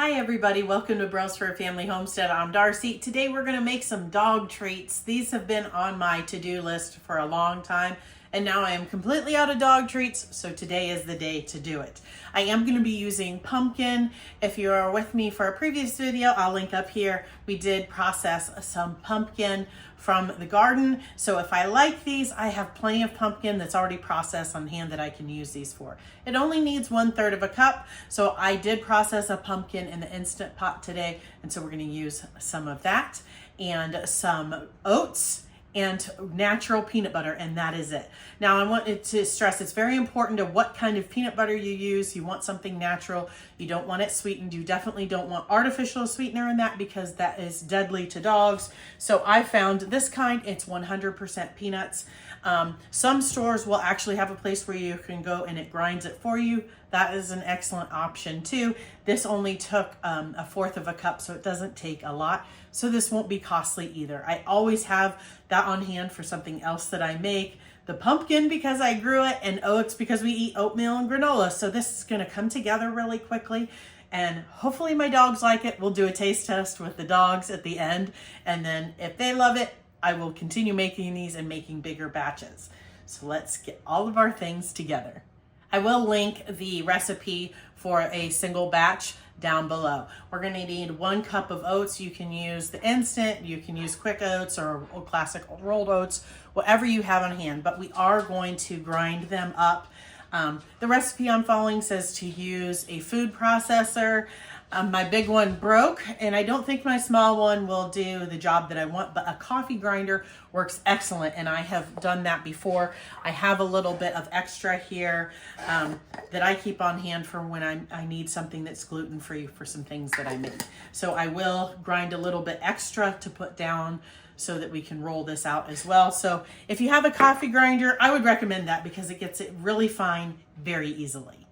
Hi everybody, welcome to Brelsford Family Homestead. I'm Darcy. Today we're going to make some dog treats. These have been on my to-do list for a long time and now I am completely out of dog treats, so today is the day to do it. I am going to be using pumpkin. If you are with me for a previous video, I'll link up here. We did process some pumpkin from the garden, so if I like these, I have plenty of pumpkin that's already processed on hand that I can use these for. It only needs 1/3 of a cup, so I did process a pumpkin in the Instant Pot today, and so we're going to use some of that and some oats and natural peanut butter, and that is it. Now I wanted to stress it's very important to what kind of peanut butter you use. You want something natural. You don't want it sweetened. You definitely don't want artificial sweetener in that because that is deadly to dogs. So I found this kind. It's 100% peanuts. Some stores will actually have a place where you can go and it grinds it for you. That is an excellent option too. This only took 1/4 of a cup, so it doesn't take a lot. So this won't be costly either. I always have that on hand for something else that I make. The pumpkin because I grew it, and oats because we eat oatmeal and granola. So this is gonna come together really quickly. And hopefully my dogs like it. We'll do a taste test with the dogs at the end. And then if they love it, I will continue making these and making bigger batches. So let's get all of our things together. I will link the recipe for a single batch down below. We're gonna need 1 cup of oats. You can use the instant, you can use quick oats or classic rolled oats, whatever you have on hand, but we are going to grind them up. The recipe I'm following says to use a food processor. My big one broke, and I don't think my small one will do the job that I want, but a coffee grinder works excellent, and I have done that before. I have a little bit of extra here that I keep on hand for when I need something that's gluten-free for some things that I make. So I will grind a little bit extra to put down so that we can roll this out as well. So if you have a coffee grinder, I would recommend that because it gets it really fine very easily.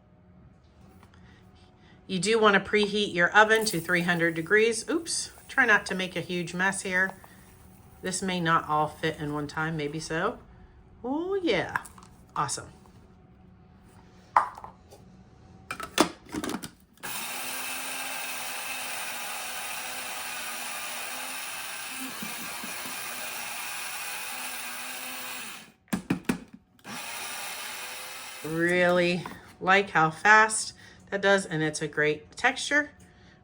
You do want to preheat your oven to 300 degrees. Oops, try not to make a huge mess here. This may not all fit in one time, maybe so. Oh yeah, awesome. Really like how fast that does, and it's a great texture.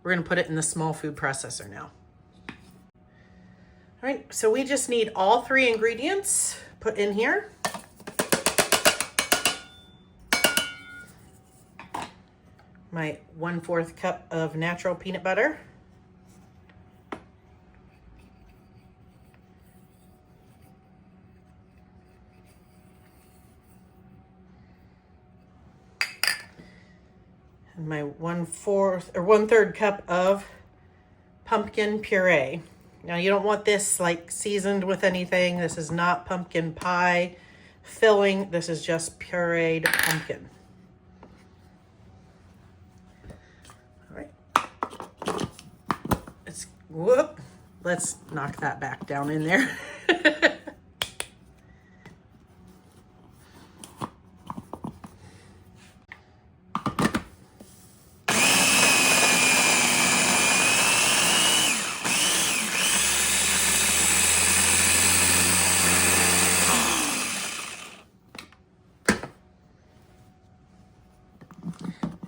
We're gonna put it in the small food processor now. All right, so we just need all 3 ingredients put in here. My 1/4 cup of natural peanut butter. And my 1/3 cup of pumpkin puree. Now you don't want this like seasoned with anything. This is not pumpkin pie filling. This is just pureed pumpkin. All right. Let's knock that back down in there.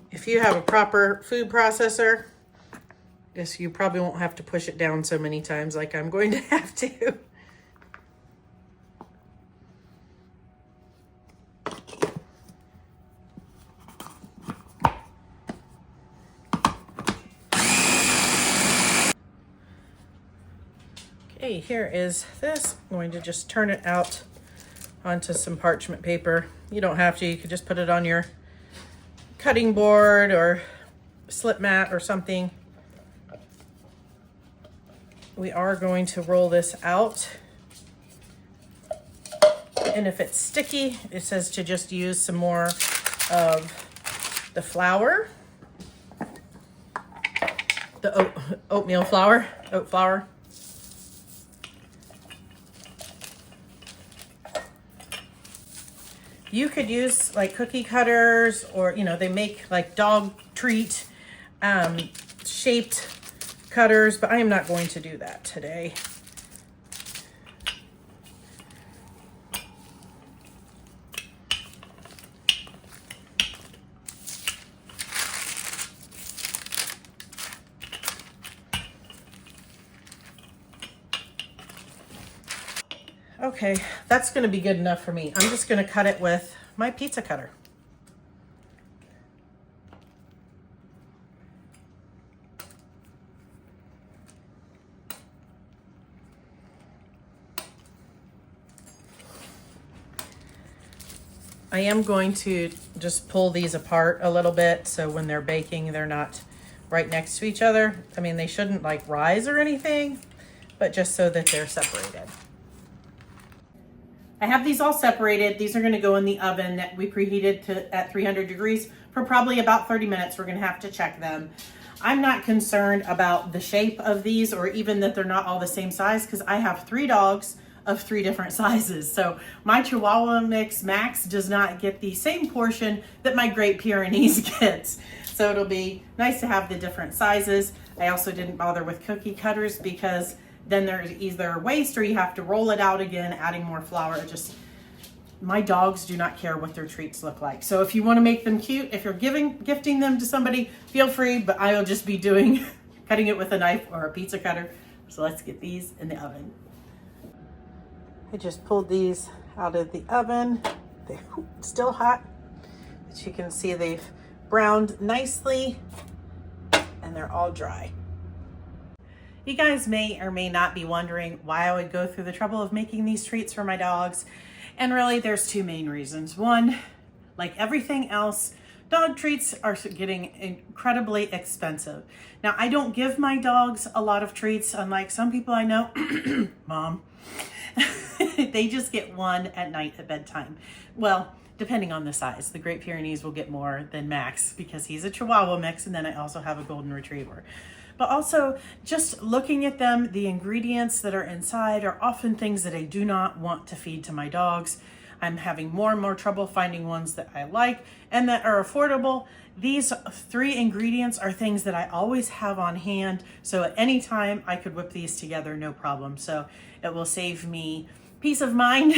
If you have a proper food processor, I guess you probably won't have to push it down so many times like I'm going to have to. Okay, here is this. I'm going to just turn it out onto some parchment paper. You don't have to, you could just put it on your cutting board or slip mat or something. We are going to roll this out. And if it's sticky, it says to just use some more of the flour, the oatmeal flour, oat flour. You could use like cookie cutters, or, you know, they make like dog treat shaped cutters, but I am not going to do that today. Okay, that's going to be good enough for me. I'm just going to cut it with my pizza cutter. I am going to just pull these apart a little bit so when they're baking, they're not right next to each other. I mean, they shouldn't like rise or anything, but just so that they're separated. I have these all separated. These are going to go in the oven that we preheated at 300 degrees for probably about 30 minutes. We're going to have to check them. I'm not concerned about the shape of these or even that they're not all the same size because I have 3 dogs of 3 different sizes. So my Chihuahua mix Max does not get the same portion that my Great Pyrenees gets. So it'll be nice to have the different sizes. I also didn't bother with cookie cutters because then there's either waste or you have to roll it out again, adding more flour. My dogs do not care what their treats look like. So if you want to make them cute, if you're gifting them to somebody, feel free, but I will just be cutting it with a knife or a pizza cutter. So let's get these in the oven. I just pulled these out of the oven. They're still hot. As you can see, they've browned nicely and they're all dry. You guys may or may not be wondering why I would go through the trouble of making these treats for my dogs. And really, there's 2 main reasons. One, like everything else, dog treats are getting incredibly expensive. Now, I don't give my dogs a lot of treats, unlike some people I know. Mom. They just get one at night at bedtime. Well, depending on the size. The Great Pyrenees will get more than Max because he's a Chihuahua mix, and then I also have a Golden Retriever. But also, just looking at them, the ingredients that are inside are often things that I do not want to feed to my dogs. I'm having more and more trouble finding ones that I like and that are affordable. These 3 ingredients are things that I always have on hand. So at any time I could whip these together, no problem. So it will save me peace of mind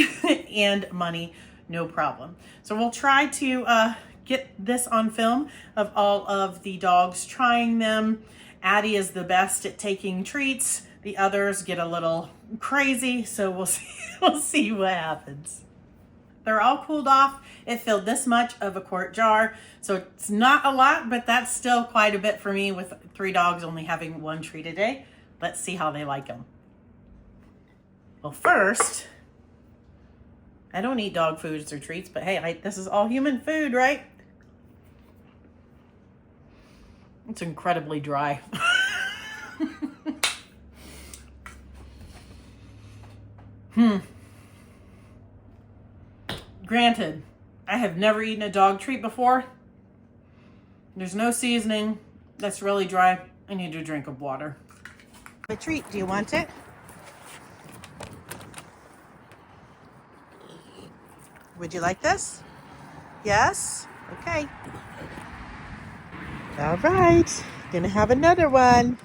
and money, no problem. So we'll try to get this on film of all of the dogs trying them. Addie is the best at taking treats. The others get a little crazy, so we'll see what happens. They're all cooled off. It filled this much of a quart jar, so it's not a lot, but that's still quite a bit for me with 3 dogs only having 1 treat a day. Let's see how they like them. Well, first, I don't eat dog foods or treats, but hey, this is all human food, right? It's incredibly dry. Granted, I have never eaten a dog treat before. There's no seasoning. That's really dry. I need a drink of water. A treat, do you want it? Would you like this? Yes? Okay. All right, gonna have another one.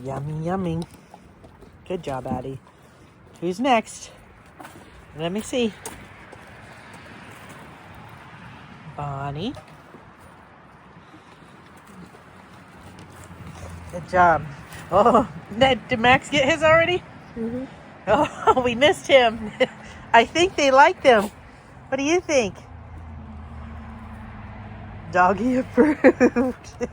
Yummy, yummy. Good job, Addie. Who's next? Let me see. Bonnie. Good job. Oh, did Max get his already? Mm-hmm. Oh, we missed him. I think they like them. What do you think? Doggy approved.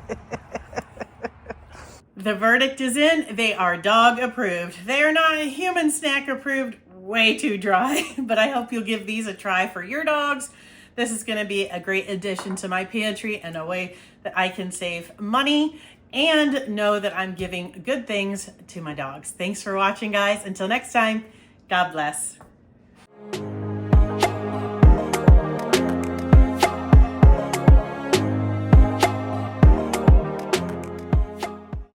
The verdict is in. They are dog approved. They are not human snack approved. Way too dry. But I hope you'll give these a try for your dogs. This is going to be a great addition to my pantry and a way that I can save money and know that I'm giving good things to my dogs. Thanks for watching, guys. Until next time, God bless.